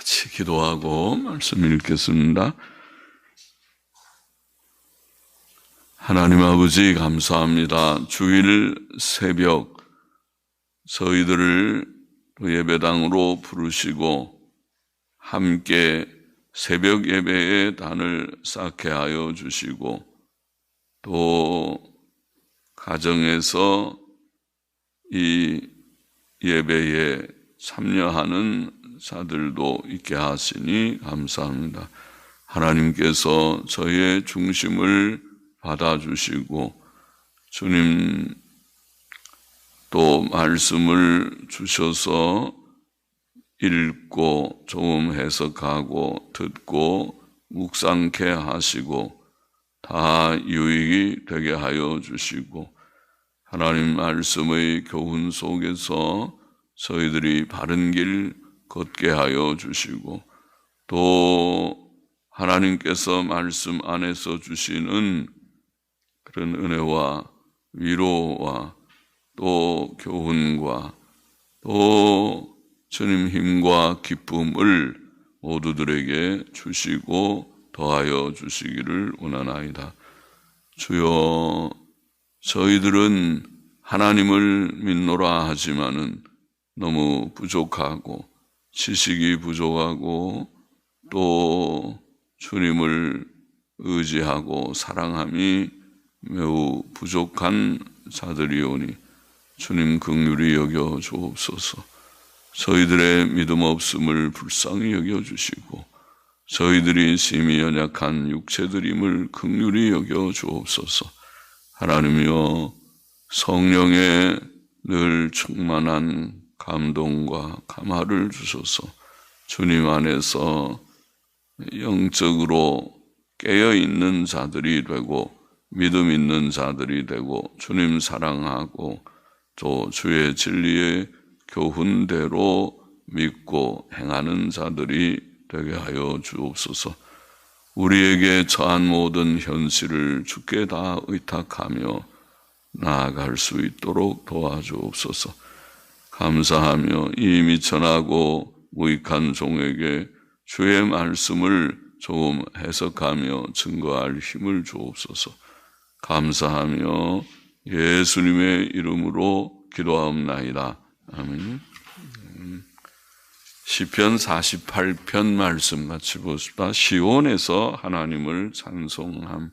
같이 기도하고 말씀 읽겠습니다. 하나님 아버지 감사합니다. 주일 새벽 저희들을 예배당으로 부르시고 함께 새벽 예배의 단을 쌓게 하여 주시고 또 가정에서 이 예배에 참여하는 자들도 있게 하시니 감사합니다. 하나님께서 저희의 중심을 받아주시고 주님 또 말씀을 주셔서 읽고 조금 해석하고 듣고 묵상케 하시고 다 유익이 되게 하여 주시고 하나님 말씀의 교훈 속에서 저희들이 바른 길 걷게 하여 주시고 또 하나님께서 말씀 안에서 주시는 그런 은혜와 위로와 또 교훈과 또 주님 힘과 기쁨을 모두들에게 주시고 더하여 주시기를 원하나이다. 주여, 저희들은 하나님을 믿노라 하지만은 너무 부족하고 지식이 부족하고 또 주님을 의지하고 사랑함이 매우 부족한 자들이오니 주님 긍휼히 여겨 주옵소서. 저희들의 믿음 없음을 불쌍히 여겨 주시고 저희들이 심히 연약한 육체들임을 긍휼히 여겨 주옵소서. 하나님이여, 성령의 늘 충만한 감동과 감화를 주소서. 주님 안에서 영적으로 깨어있는 자들이 되고 믿음 있는 자들이 되고 주님 사랑하고 또 주의 진리의 교훈대로 믿고 행하는 자들이 되게 하여 주옵소서. 우리에게 처한 모든 현실을 주께 다 의탁하며 나아갈 수 있도록 도와주옵소서. 감사하며 이 미천하고 무익한 종에게 주의 말씀을 조금 해석하며 증거할 힘을 주옵소서. 감사하며 예수님의 이름으로 기도하옵나이다. 아멘. 시편 48편 말씀 같이 보십시다. 시온에서 하나님을 찬송함.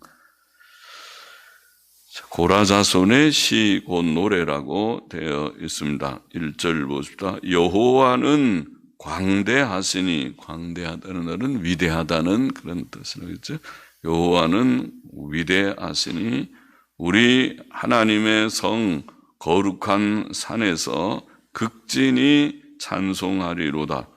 고라자손의 시 곧 노래라고 되어 있습니다. 1절 보십시다. 여호와는 광대하시니, 광대하다는 말은 위대하다는 그런 뜻이겠죠. 여호와는 위대하시니 우리 하나님의 성 거룩한 산에서 극진히 찬송하리로다.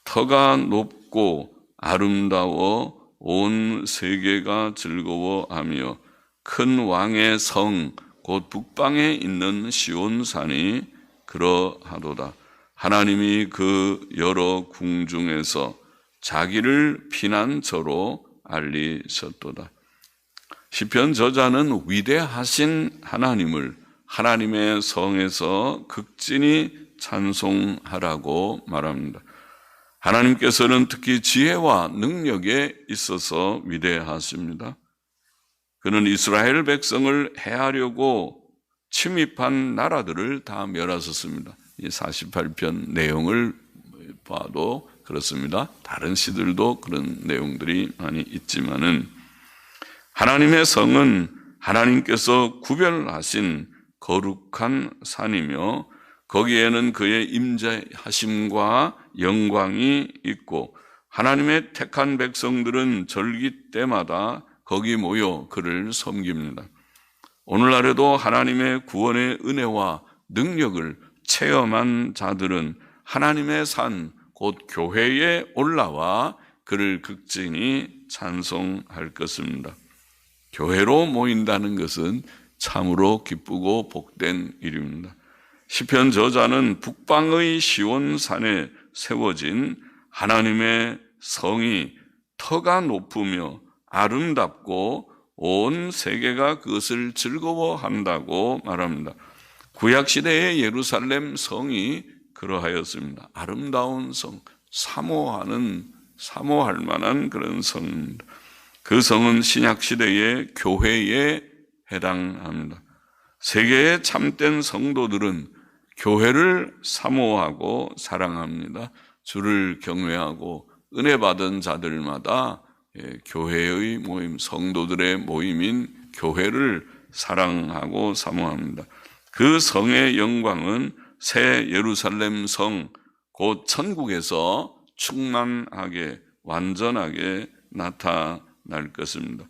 터가 높고 아름다워 온 세계가 즐거워하며 큰 왕의 성 곧 북방에 있는 시온산이 그러하도다. 하나님이 그 여러 궁중에서 자기를 피난처로 알리셨도다. 시편 저자는 위대하신 하나님을 하나님의 성에서 극진히 찬송하라고 말합니다. 하나님께서는 특히 지혜와 능력에 있어서 위대하십니다. 그는 이스라엘 백성을 해하려고 침입한 나라들을 다 멸하셨습니다. 이 48편 내용을 봐도 그렇습니다. 다른 시들도 그런 내용들이 많이 있지만은 하나님의 성은 하나님께서 구별하신 거룩한 산이며 거기에는 그의 임재하심과 영광이 있고 하나님의 택한 백성들은 절기 때마다 거기 모여 그를 섬깁니다. 오늘날에도 하나님의 구원의 은혜와 능력을 체험한 자들은 하나님의 산, 곧 교회에 올라와 그를 극진히 찬송할 것입니다. 교회로 모인다는 것은 참으로 기쁘고 복된 일입니다. 시편 저자는 북방의 시온산에 세워진 하나님의 성이 터가 높으며 아름답고 온 세계가 그것을 즐거워한다고 말합니다. 구약시대의 예루살렘 성이 그러하였습니다. 아름다운 성, 사모할 만한 그런 성입니다. 그 성은 신약시대의 교회에 해당합니다. 세계의 참된 성도들은 교회를 사모하고 사랑합니다. 주를 경외하고 은혜 받은 자들마다 교회의 모임, 성도들의 모임인 교회를 사랑하고 사모합니다. 그 성의 영광은 새 예루살렘 성, 곧 천국에서 충만하게 완전하게 나타날 것입니다.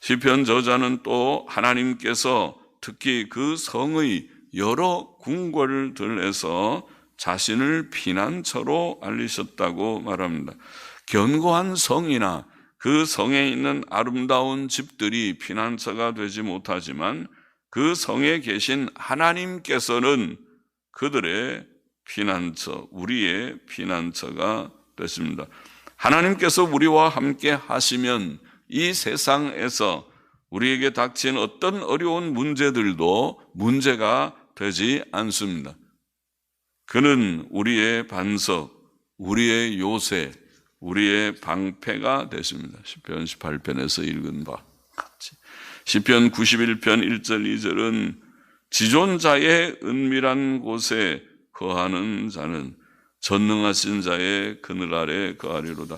시편 저자는 또 하나님께서 특히 그 성의 여러 궁궐들에서 자신을 피난처로 알리셨다고 말합니다. 견고한 성이나 그 성에 있는 아름다운 집들이 피난처가 되지 못하지만 그 성에 계신 하나님께서는 그들의 피난처, 우리의 피난처가 되십니다. 하나님께서 우리와 함께 하시면 이 세상에서 우리에게 닥친 어떤 어려운 문제들도 문제가 되지 않습니다. 그는 우리의 반석, 우리의 요새, 우리의 방패가 되십니다. 시편 18편에서 읽은 바 같이. 시편 91편 1절 2절은 지존자의 은밀한 곳에 거하는 자는 전능하신 자의 그늘 아래 거하리로다.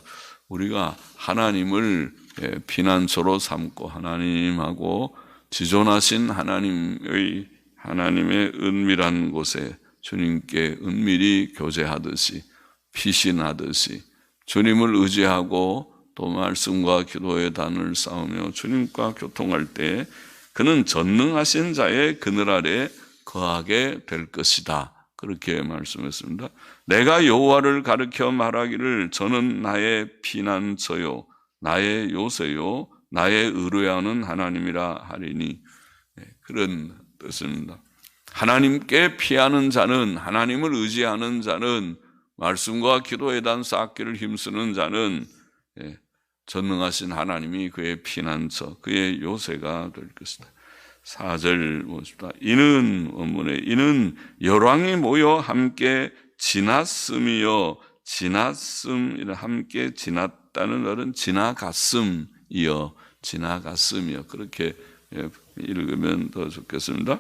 우리가 하나님을 피난처로 삼고 하나님하고 지존하신 하나님의 은밀한 곳에 주님께 은밀히 교제하듯이 피신하듯이 주님을 의지하고 또 말씀과 기도의 단을 쌓으며 주님과 교통할 때 그는 전능하신 자의 그늘 아래 거하게 될 것이다. 그렇게 말씀했습니다. 내가 여호와를 가르쳐 말하기를 저는 나의 피난처요 나의 요새요 나의 의뢰하는 하나님이라 하리니, 그런 뜻입니다. 하나님께 피하는 자는, 하나님을 의지하는 자는, 말씀과 기도의 단 쌓기를 힘쓰는 자는 전능하신 하나님이 그의 피난처, 그의 요새가 될 것이다. 4절 보십시다. 이는 열왕이 모여 함께 지났음이요, 지났음이라 함께 지났다는 말은 지나갔음이요, 지나갔음이요. 그렇게 읽으면 더 좋겠습니다.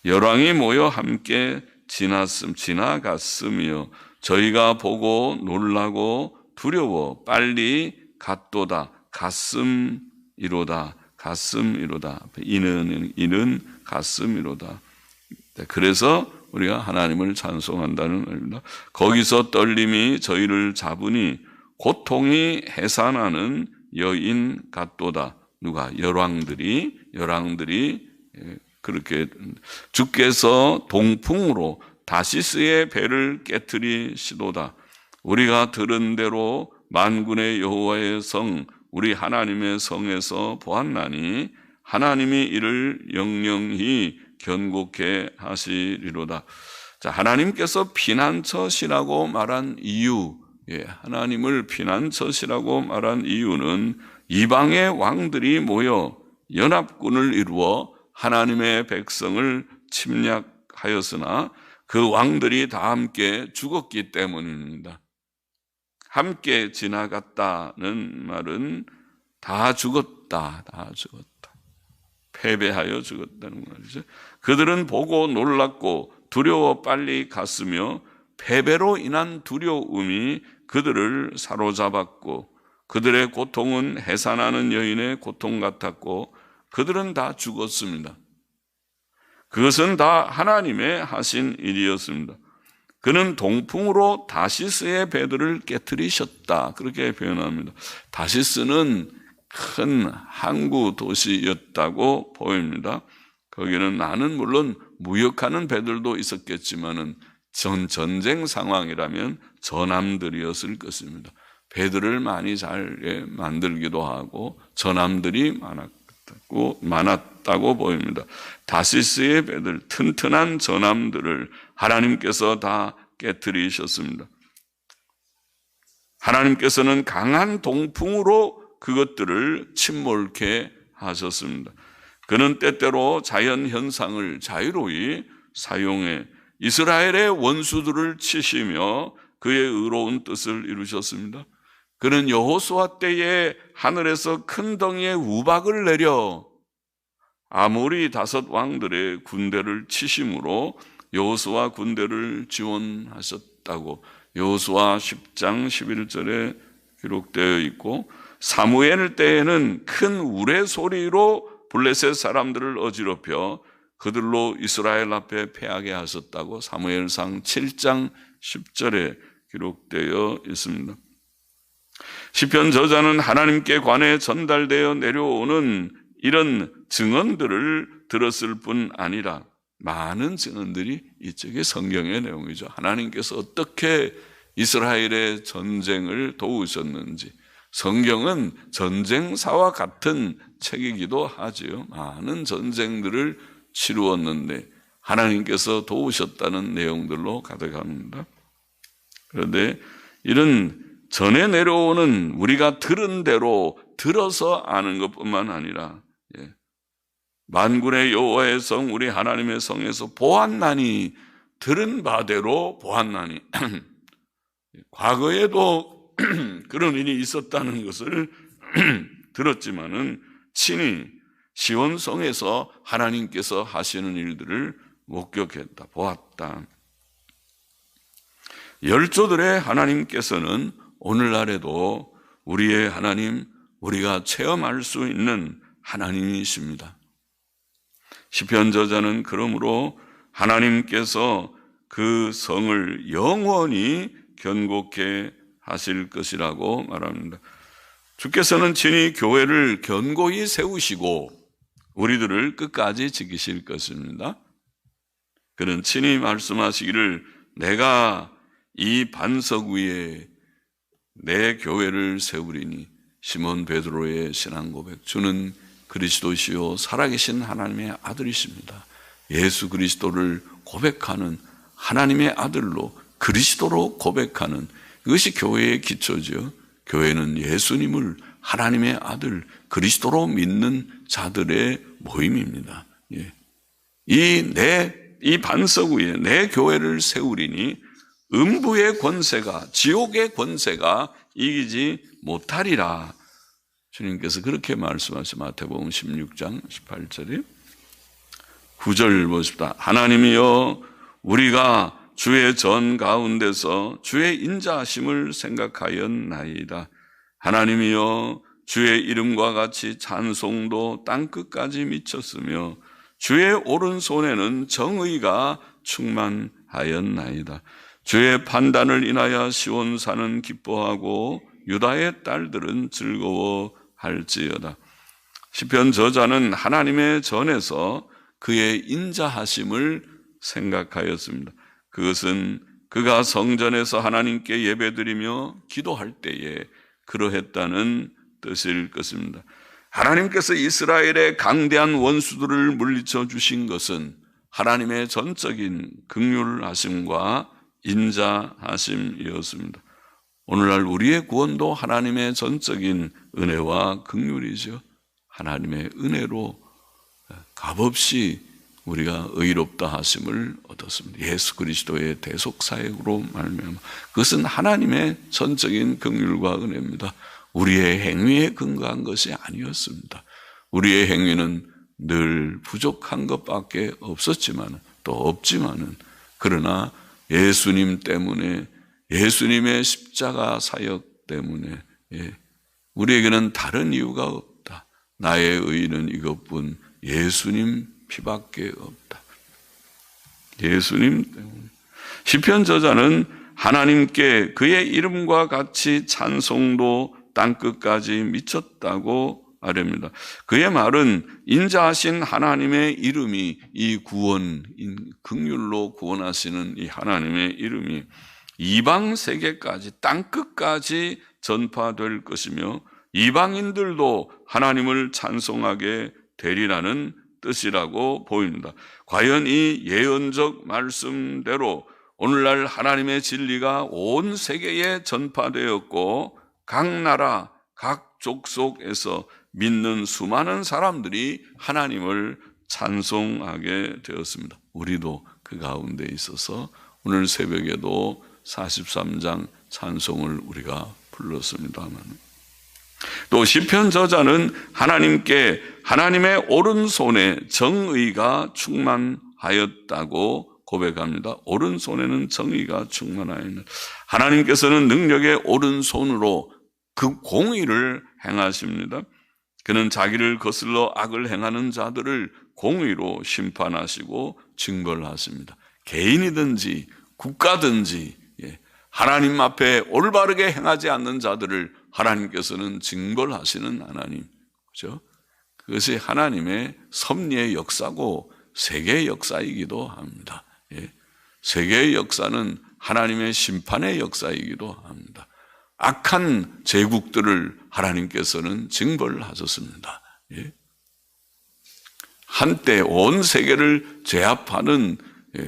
열왕이 모여 함께 지나갔음이요. 저희가 보고 놀라고 두려워 빨리 갔도다. 갔음이로다. 갔음이로다. 이는 갔음이로다. 그래서 우리가 하나님을 찬송한다는 의미입니다. 거기서 떨림이 저희를 잡으니 고통이 해산하는 여인 같도다. 누가? 열왕들이 그렇게 주께서 동풍으로 다시스의 배를 깨트리시도다. 우리가 들은 대로 만군의 여호와의 성, 우리 하나님의 성에서 보았나니 하나님이 이를 영영히 견고케 하시리로다. 자, 하나님께서 피난처시라고 말한 이유, 하나님을 피난처시라고 말한 이유는 이방의 왕들이 모여 연합군을 이루어 하나님의 백성을 침략하였으나 그 왕들이 다 함께 죽었기 때문입니다. 함께 지나갔다는 말은 다 죽었다. 패배하여 죽었다는 말이죠. 그들은 보고 놀랐고 두려워 빨리 갔으며 패배로 인한 두려움이 그들을 사로잡았고 그들의 고통은 해산하는 여인의 고통 같았고 그들은 다 죽었습니다. 그것은 다 하나님의 하신 일이었습니다. 그는 동풍으로 다시스의 배들을 깨트리셨다. 그렇게 표현합니다. 다시스는 큰 항구 도시였다고 보입니다. 거기는 나는 물론 무역하는 배들도 있었겠지만은 전쟁 상황이라면 전함들이었을 것입니다. 배들을 많이 잘 만들기도 하고 전함들이 많았다고 보입니다. 다시스의 배들, 튼튼한 전함들을 하나님께서 다 깨트리셨습니다. 하나님께서는 강한 동풍으로 그것들을 침몰케 하셨습니다. 그는 때때로 자연 현상을 자유로이 사용해 이스라엘의 원수들을 치시며 그의 의로운 뜻을 이루셨습니다. 그는 여호수아 때에 하늘에서 큰 덩이의 우박을 내려 아모리 5 왕들의 군대를 치심으로 여호수아 군대를 지원하셨다고 여호수아 10장 11절에 기록되어 있고, 사무엘 때에는 큰 우레소리로 블레셋 사람들을 어지럽혀 그들로 이스라엘 앞에 패하게 하셨다고 사무엘상 7장 10절에 기록되어 있습니다. 시편 저자는 하나님께 관해 전달되어 내려오는 이런 증언들을 들었을 뿐 아니라 많은 증언들이 이쪽에 성경의 내용이죠. 하나님께서 어떻게 이스라엘의 전쟁을 도우셨는지, 성경은 전쟁사와 같은 책이기도 하지요. 많은 전쟁들을 치루었는데 하나님께서 도우셨다는 내용들로 가득합니다. 그런데 이런 전에 내려오는 우리가 들은 대로 들어서 아는 것뿐만 아니라 만군의 여호와의 성 우리 하나님의 성에서 보았나니, 들은 바대로 보았나니 과거에도 그런 일이 있었다는 것을 들었지만은 친히 시온성에서 하나님께서 하시는 일들을 목격했다, 보았다. 열조들의 하나님께서는 오늘날에도 우리의 하나님, 우리가 체험할 수 있는 하나님이십니다. 시편 저자는 그러므로 하나님께서 그 성을 영원히 견고케 하실 것이라고 말합니다. 주께서는 친히 교회를 견고히 세우시고 우리들을 끝까지 지키실 것입니다. 그는 친히 말씀하시기를 내가 이 반석 위에 내 교회를 세우리니, 시몬 베드로의 신앙 고백, 주는 그리스도시요 살아계신 하나님의 아들이십니다. 예수 그리스도를 고백하는, 하나님의 아들로 그리스도로 고백하는, 이것이 교회의 기초죠. 교회는 예수님을 하나님의 아들 그리스도로 믿는 자들의 모임입니다. 이 반석 위에 내 교회를 세우리니 음부의 권세가, 지옥의 권세가 이기지 못하리라. 주님께서 그렇게 말씀하셔. 마태복음 16장 18절에 9절 보십시다. 하나님이여 우리가 주의 전 가운데서 주의 인자하심을 생각하였나이다. 하나님이여 주의 이름과 같이 찬송도 땅끝까지 미쳤으며 주의 오른손에는 정의가 충만하였나이다. 주의 판단을 인하여 시온산은 기뻐하고 유다의 딸들은 즐거워할지어다. 시편 저자는 하나님의 전에서 그의 인자하심을 생각하였습니다. 그것은 그가 성전에서 하나님께 예배드리며 기도할 때에 그러했다는 뜻일 것입니다. 하나님께서 이스라엘의 강대한 원수들을 물리쳐 주신 것은 하나님의 전적인 긍휼하심과 인자하심이었습니다. 오늘날 우리의 구원도 하나님의 전적인 은혜와 긍휼이죠. 하나님의 은혜로 값없이 우리가 의롭다 하심을 얻었습니다. 예수 그리스도의 대속사역으로 말미암아. 그것은 하나님의 전적인 긍휼과 은혜입니다. 우리의 행위에 근거한 것이 아니었습니다. 우리의 행위는 늘 부족한 것밖에 없었지만 또 없지만은, 그러나 예수님 때문에, 예수님의 십자가 사역 때문에 우리에게는 다른 이유가 없다. 나의 의는 이것뿐 예수님 피밖에 없다. 예수님 때문에. 시편 저자는 하나님께 그의 이름과 같이 찬송도 땅끝까지 미쳤다고 아뢰입니다. 그의 말은 인자하신 하나님의 이름이, 이 구원, 긍휼로 구원하시는 이 하나님의 이름이 이방 세계까지, 땅끝까지 전파될 것이며 이방인들도 하나님을 찬송하게 되리라는 뜻이라고 보입니다. 과연 이 예언적 말씀대로 오늘날 하나님의 진리가 온 세계에 전파되었고 각 나라, 각 족속에서 믿는 수많은 사람들이 하나님을 찬송하게 되었습니다. 우리도 그 가운데 있어서 오늘 새벽에도 43장 찬송을 우리가 불렀습니다만, 또 시편 저자는 하나님께 하나님의 오른손에 정의가 충만하였다고 고백합니다. 오른손에는 정의가 충만하였다. 하나님께서는 능력의 오른손으로 그 공의를 행하십니다. 그는 자기를 거슬러 악을 행하는 자들을 공의로 심판하시고 징벌하십니다. 개인이든지 국가든지 하나님 앞에 올바르게 행하지 않는 자들을 하나님께서는 징벌하시는 하나님, 그렇죠? 그것이 하나님의 섭리의 역사고 세계의 역사이기도 합니다. 세계의 역사는 하나님의 심판의 역사이기도 합니다. 악한 제국들을 하나님께서는 징벌을 하셨습니다. 한때 온 세계를 제압하는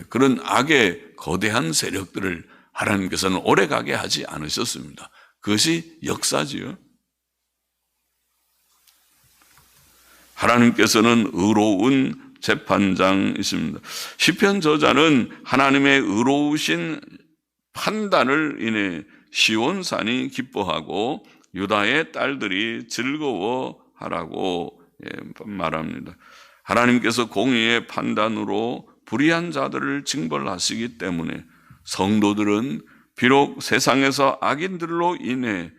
그런 악의 거대한 세력들을 하나님께서는 오래가게 하지 않으셨습니다. 그것이 역사지요. 하나님께서는 의로운 재판장이십니다. 시편 저자는 하나님의 의로우신 판단을 인해 시온산이 기뻐하고 유다의 딸들이 즐거워하라고 말합니다. 하나님께서 공의의 판단으로 불의한 자들을 징벌하시기 때문에 성도들은 비록 세상에서 악인들로 인해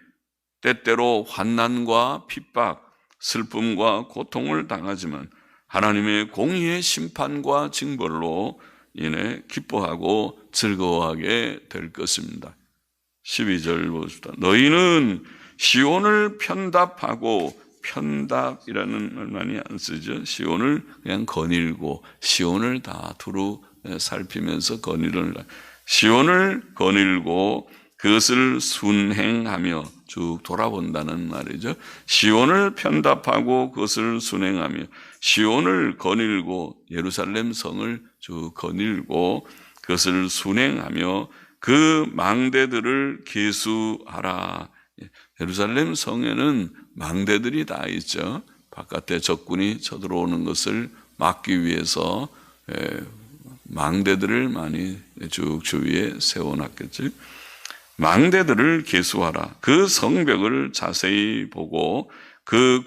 때때로 환난과 핍박, 슬픔과 고통을 당하지만 하나님의 공의의 심판과 징벌로 인해 기뻐하고 즐거워하게 될 것입니다. 12절 보십시다. 너희는 시온을 편답하고, 편답이라는 말 많이 안 쓰죠. 시온을 그냥 거닐고, 시온을 다 두루 살피면서 거닐을, 시온을 거닐고 그것을 순행하며, 쭉 돌아본다는 말이죠. 시온을 편답하고 그것을 순행하며, 시온을 거닐고 예루살렘 성을 쭉 거닐고 그것을 순행하며 그 망대들을 계수하라. 예루살렘 성에는 망대들이 다 있죠. 바깥에 적군이 쳐들어오는 것을 막기 위해서 망대들을 많이 쭉 주위에 세워놨겠죠. 망대들을 계수하라. 그 성벽을 자세히 보고 그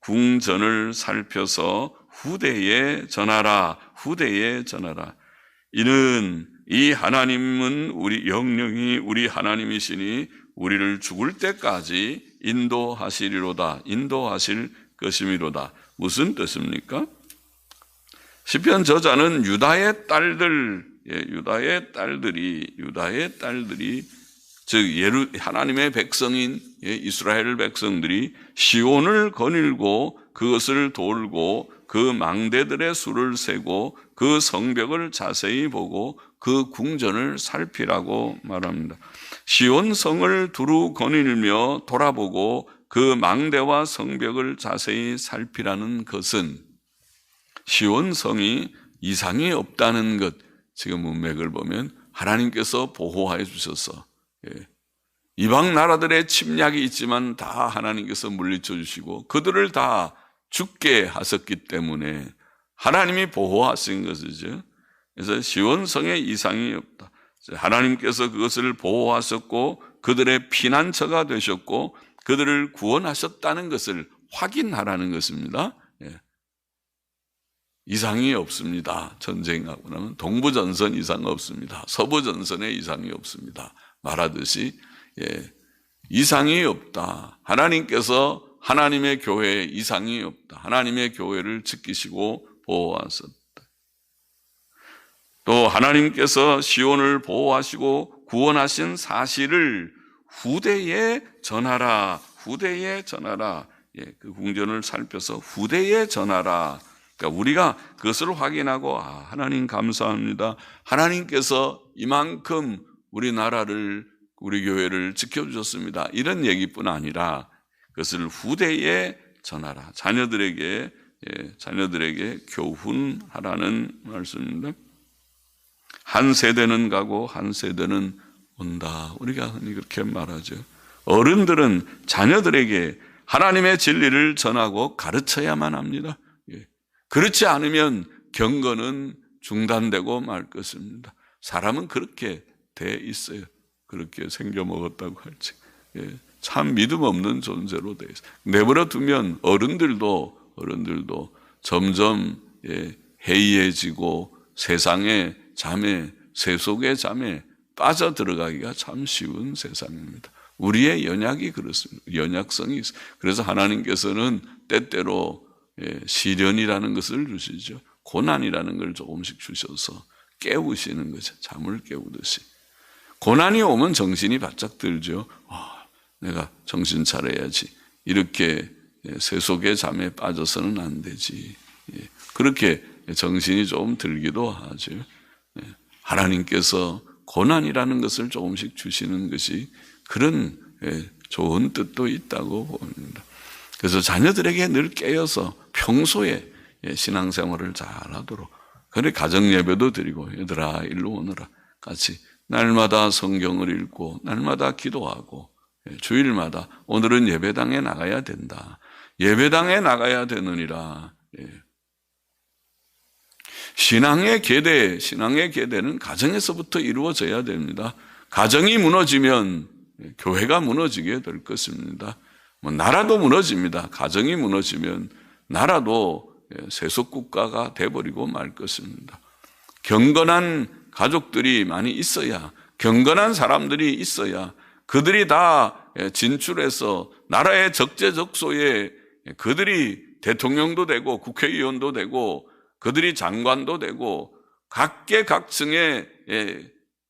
궁전을 살펴서 후대에 전하라. 후대에 전하라. 이는 이 하나님은 영영이 우리 하나님이시니 우리를 죽을 때까지 인도하시리로다. 인도하실 것이미로다. 무슨 뜻입니까? 시편 저자는 유다의 딸들이 즉 하나님의 백성인 이스라엘 백성들이 시온을 거닐고 그것을 돌고 그 망대들의 수를 세고 그 성벽을 자세히 보고 그 궁전을 살피라고 말합니다. 시온 성을 두루 거닐며 돌아보고 그 망대와 성벽을 자세히 살피라는 것은 시온 성이 이상이 없다는 것, 지금 문맥을 보면 하나님께서 보호해 주셔서 이방 나라들의 침략이 있지만 다 하나님께서 물리쳐 주시고 그들을 다 죽게 하셨기 때문에 하나님이 보호하신 것이죠. 그래서 시온성에 이상이 없다. 하나님께서 그것을 보호하셨고 그들의 피난처가 되셨고 그들을 구원하셨다는 것을 확인하라는 것입니다. 이상이 없습니다. 전쟁하고 나면 동부전선 이상 없습니다. 서부전선에 이상이 없습니다. 말하듯이 이상이 없다. 하나님께서 하나님의 교회에 이상이 없다. 하나님의 교회를 지키시고 보호하셨다. 또 하나님께서 시온을 보호하시고 구원하신 사실을 후대에 전하라. 후대에 전하라. 그 궁전을 살펴서 후대에 전하라. 그러니까 우리가 그것을 확인하고 하나님 감사합니다. 하나님께서 이만큼 우리나라를 우리 교회를 지켜주셨습니다. 이런 얘기뿐 아니라 그것을 후대에 전하라. 자녀들에게 교훈하라는 말씀입니다. 한 세대는 가고 한 세대는 온다. 우리가 흔히 그렇게 말하죠. 어른들은 자녀들에게 하나님의 진리를 전하고 가르쳐야만 합니다. 그렇지 않으면 경건은 중단되고 말 것입니다. 사람은 그렇게 돼 있어요. 그렇게 생겨 먹었다고 할지. 참 믿음 없는 존재로 돼 있어요. 내버려 두면 어른들도 점점 해이해지고 세상의 잠에, 세속의 잠에 빠져 들어가기가 참 쉬운 세상입니다. 우리의 연약이 그렇습니다. 연약성이 있어요. 그래서 하나님께서는 때때로 시련이라는 것을 주시죠. 고난이라는 걸 조금씩 주셔서 깨우시는 거죠. 잠을 깨우듯이. 고난이 오면 정신이 바짝 들죠. 내가 정신 차려야지. 이렇게 세속의 잠에 빠져서는 안 되지. 그렇게 정신이 좀 들기도 하죠. 하나님께서 고난이라는 것을 조금씩 주시는 것이 그런 좋은 뜻도 있다고 봅니다. 그래서 자녀들에게 늘 깨어서 평소에 신앙생활을 잘하도록, 그래 가정 예배도 드리고, 얘들아 일로 오너라, 같이 날마다 성경을 읽고 날마다 기도하고 주일마다 오늘은 예배당에 나가야 된다. 예배당에 나가야 되느니라. 신앙의 계대는 가정에서부터 이루어져야 됩니다. 가정이 무너지면 교회가 무너지게 될 것입니다. 나라도 무너집니다. 가정이 무너지면 나라도 세속국가가 돼버리고 말 것입니다. 경건한 가족들이 많이 있어야, 경건한 사람들이 있어야 그들이 다 진출해서 나라의 적재적소에 그들이 대통령도 되고 국회의원도 되고 그들이 장관도 되고 각계각층에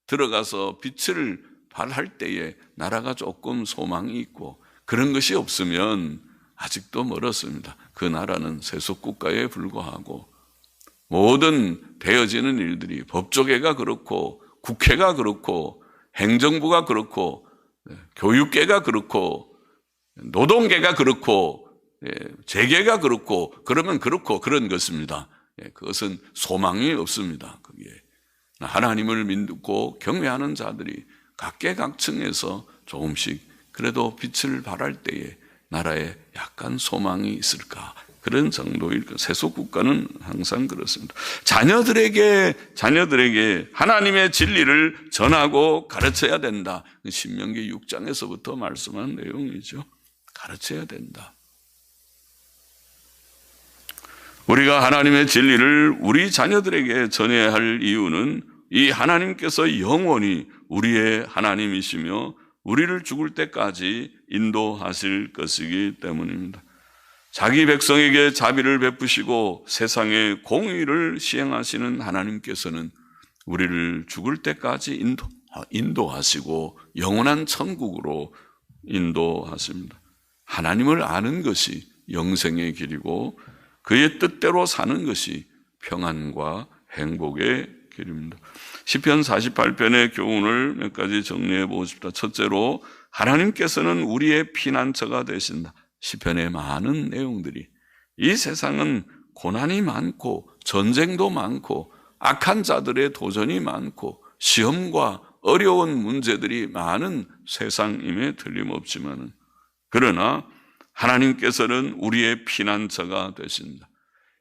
들어가서 빛을 발할 때에 나라가 조금 소망이 있고, 그런 것이 없으면 아직도 멀었습니다. 그 나라는 세속국가에 불과하고 모든 되어지는 일들이 법조계가 그렇고 국회가 그렇고 행정부가 그렇고 교육계가 그렇고 노동계가 그렇고 재계가 그렇고 그러면 그렇고 그런 것입니다. 그것은 소망이 없습니다. 거기에 하나님을 믿고 경외하는 자들이 각계각층에서 조금씩 그래도 빛을 발할 때에 나라에 약간 소망이 있을까, 그런 정도일 것. 세속국가는 항상 그렇습니다. 자녀들에게 하나님의 진리를 전하고 가르쳐야 된다. 신명기 6장에서부터 말씀한 내용이죠. 가르쳐야 된다. 우리가 하나님의 진리를 우리 자녀들에게 전해야 할 이유는 이 하나님께서 영원히 우리의 하나님이시며 우리를 죽을 때까지 인도하실 것이기 때문입니다. 자기 백성에게 자비를 베푸시고 세상의 공의를 시행하시는 하나님께서는 우리를 죽을 때까지 인도하시고 영원한 천국으로 인도하십니다. 하나님을 아는 것이 영생의 길이고 그의 뜻대로 사는 것이 평안과 행복의 길입니다. 시편 48편의 교훈을 몇 가지 정리해 보고 싶다. 첫째로, 하나님께서는 우리의 피난처가 되신다. 시편의 많은 내용들이, 이 세상은 고난이 많고 전쟁도 많고 악한 자들의 도전이 많고 시험과 어려운 문제들이 많은 세상임에 틀림없지만, 그러나 하나님께서는 우리의 피난처가 되신다.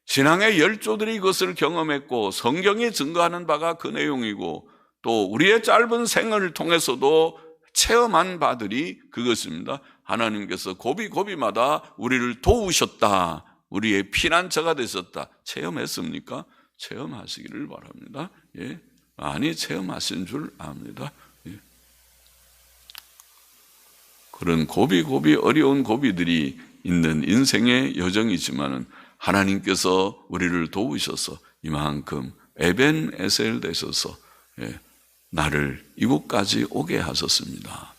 신앙의 열조들이 이것을 경험했고 성경이 증거하는 바가 그 내용이고 또 우리의 짧은 생을 통해서도 체험한 바들이 그것입니다. 하나님께서 고비고비마다 우리를 도우셨다. 우리의 피난처가 되셨다. 체험했습니까? 체험하시기를 바랍니다. 많이 체험하신 줄 압니다. 그런 고비 어려운 고비들이 있는 인생의 여정이지만은 하나님께서 우리를 도우셔서 이만큼 에벤에셀 되셔서 나를 이곳까지 오게 하셨습니다.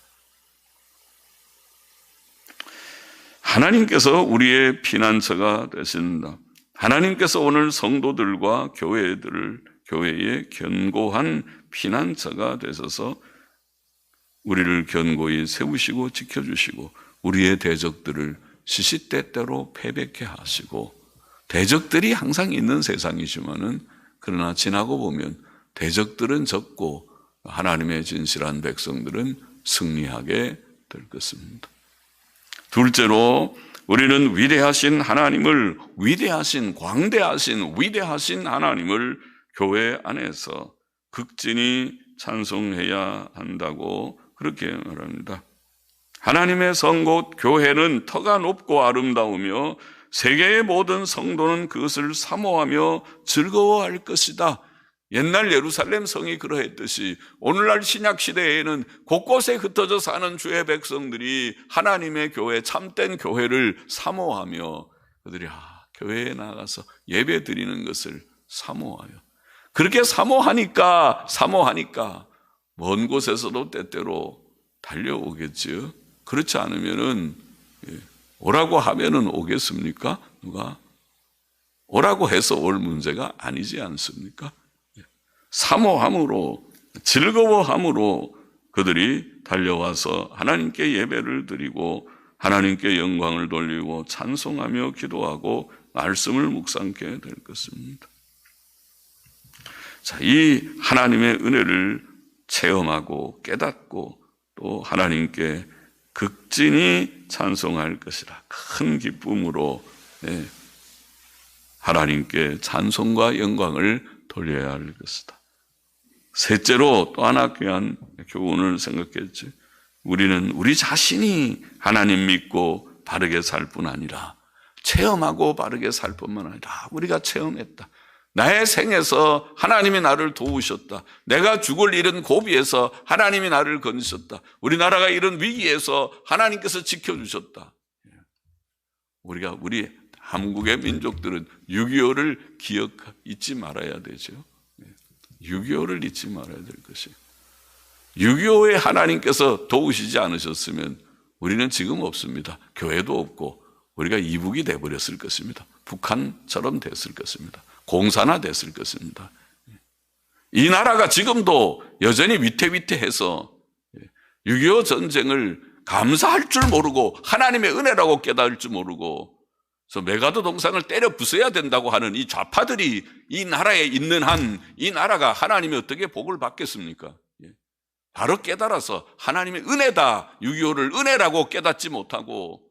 하나님께서 우리의 피난처가 되신다. 하나님께서 오늘 성도들과 교회의 견고한 피난처가 되셔서 우리를 견고히 세우시고 지켜주시고 우리의 대적들을 시시때때로 패배케 하시고, 대적들이 항상 있는 세상이지만은 그러나 지나고 보면 대적들은 적고 하나님의 진실한 백성들은 승리하게 될 것입니다. 둘째로, 우리는 위대하신 하나님을, 광대하신 위대하신 하나님을 교회 안에서 극진히 찬송해야 한다고 그렇게 말합니다. 하나님의 성 곧 교회는 터가 높고 아름다우며 세계의 모든 성도는 그것을 사모하며 즐거워할 것이다. 옛날 예루살렘 성이 그러했듯이 오늘날 신약 시대에는 곳곳에 흩어져 사는 주의 백성들이 하나님의 교회, 참된 교회를 사모하며 그들이 교회에 나가서 예배 드리는 것을 사모하여, 그렇게 사모하니까 먼 곳에서도 때때로 달려오겠지요. 그렇지 않으면은 오라고 하면은 오겠습니까? 누가 오라고 해서 올 문제가 아니지 않습니까? 사모함으로, 즐거워함으로 그들이 달려와서 하나님께 예배를 드리고 하나님께 영광을 돌리고 찬송하며 기도하고 말씀을 묵상케 될 것입니다. 자, 이 하나님의 은혜를 체험하고 깨닫고 또 하나님께 극진히 찬송할 것이라 큰 기쁨으로 하나님께 찬송과 영광을 돌려야 할 것이다. 셋째로 또 하나 귀한 교훈을 생각했지. 우리는 우리 자신이 하나님 믿고 바르게 살 뿐 아니라 체험하고 바르게 살 뿐만 아니라 우리가 체험했다. 나의 생에서 하나님이 나를 도우셨다. 내가 죽을 이른 고비에서 하나님이 나를 건지셨다. 우리나라가 이런 위기에서 하나님께서 지켜주셨다. 우리 한국의 민족들은 6.25를 잊지 말아야 되죠. 6.25를 잊지 말아야 될 것이에요. 6.25에 하나님께서 도우시지 않으셨으면 우리는 지금 없습니다. 교회도 없고 우리가 이북이 돼버렸을 것입니다. 북한처럼 됐을 것입니다. 공산화 됐을 것입니다. 이 나라가 지금도 여전히 위태위태해서 6.25 전쟁을 감사할 줄 모르고 하나님의 은혜라고 깨달을 줄 모르고 그래서 메가드 동상을 때려 부숴야 된다고 하는 이 좌파들이 이 나라에 있는 한 이 나라가 하나님이 어떻게 복을 받겠습니까? 바로 깨달아서 하나님의 은혜다, 6.25를 은혜라고 깨닫지 못하고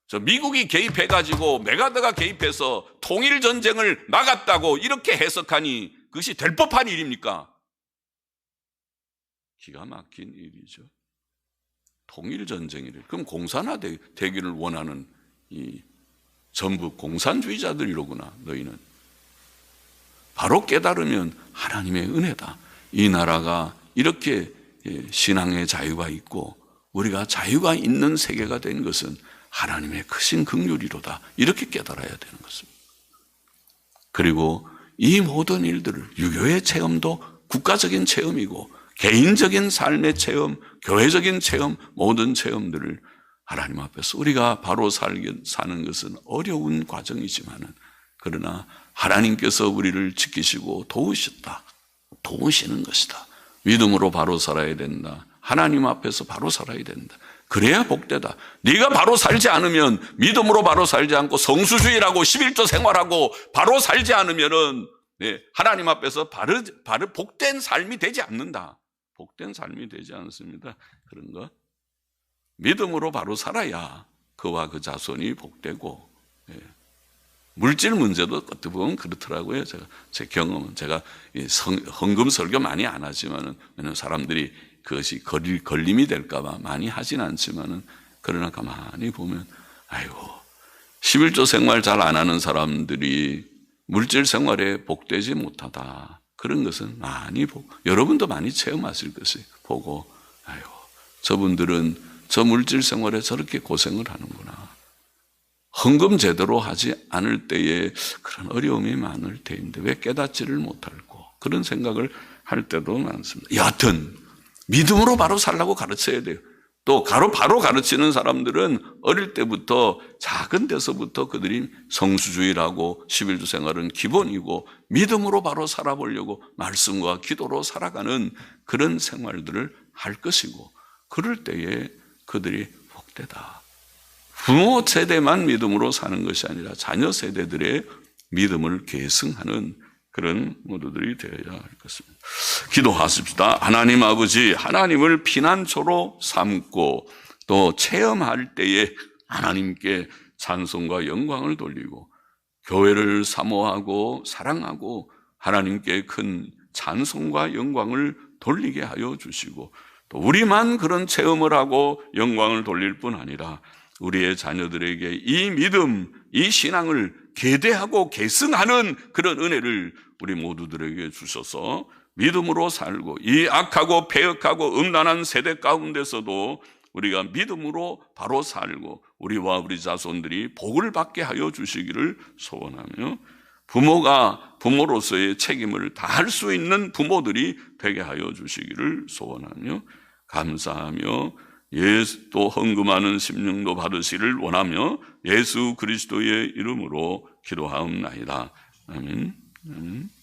저 미국이 개입해가지고 메가드가 개입해서 통일전쟁을 막았다고 이렇게 해석하니 그것이 될 법한 일입니까? 기가 막힌 일이죠. 통일전쟁이래. 그럼 공산화 되기를 원하는 이 전부 공산주의자들이로구나. 너희는 바로 깨달으면 하나님의 은혜다. 이 나라가 이렇게 신앙의 자유가 있고 우리가 자유가 있는 세계가 된 것은 하나님의 크신 긍휼이로다. 이렇게 깨달아야 되는 것입니다. 그리고 이 모든 일들을 유교의 체험도 국가적인 체험이고 개인적인 삶의 체험, 교회적인 체험, 모든 체험들을 하나님 앞에서 우리가 바로 사는 것은 어려운 과정이지만은 그러나 하나님께서 우리를 지키시고 도우시는 것이다. 믿음으로 바로 살아야 된다. 하나님 앞에서 바로 살아야 된다. 그래야 복되다. 네가 바로 살지 않으면 믿음으로 바로 살지 않고 성수주의라고 11조 생활하고 바로 살지 않으면은 하나님 앞에서 바로 복된 삶이 되지 않는다. 복된 삶이 되지 않습니다. 그런 거 믿음으로 바로 살아야 그와 그 자손이 복되고 물질 문제도 어떻게 보면 그렇더라고요. 제 경험은 제가 헌금 설교 많이 안 하지만은 사람들이 그것이 걸림이 될까봐 많이 하진 않지만은 그러나 가만히 보면 아이고 11조 생활 잘 안 하는 사람들이 물질 생활에 복되지 못하다. 그런 것은 많이 여러분도 많이 체험하실 것이 보고 아이고 저분들은 저 물질 생활에 저렇게 고생을 하는구나. 헌금 제대로 하지 않을 때에 그런 어려움이 많을 때인데 왜 깨닫지를 못할고 그런 생각을 할 때도 많습니다. 여하튼 믿음으로 바로 살라고 가르쳐야 돼요. 또 바로 가르치는 사람들은 어릴 때부터 작은 데서부터 그들이 성수주의라고 11조 생활은 기본이고 믿음으로 바로 살아보려고 말씀과 기도로 살아가는 그런 생활들을 할 것이고 그럴 때에 그들이 복되다. 부모 세대만 믿음으로 사는 것이 아니라 자녀 세대들의 믿음을 계승하는 그런 모두들이 되어야 할 것입니다. 기도하십시다. 하나님 아버지, 하나님을 피난처로 삼고 또 체험할 때에 하나님께 찬송과 영광을 돌리고 교회를 사모하고 사랑하고 하나님께 큰 찬송과 영광을 돌리게 하여 주시고, 또 우리만 그런 체험을 하고 영광을 돌릴 뿐 아니라 우리의 자녀들에게 이 믿음, 이 신앙을 계대하고 계승하는 그런 은혜를 우리 모두들에게 주셔서 믿음으로 살고, 이 악하고 패역하고 음란한 세대 가운데서도 우리가 믿음으로 바로 살고 우리와 우리 자손들이 복을 받게 하여 주시기를 소원하며, 부모가 부모로서의 책임을 다할 수 있는 부모들이 되게 하여 주시기를 소원하며, 감사하며 또 헌금하는 심령도 받으시를 원하며 예수 그리스도의 이름으로 기도하옵나이다. 아멘. 아멘.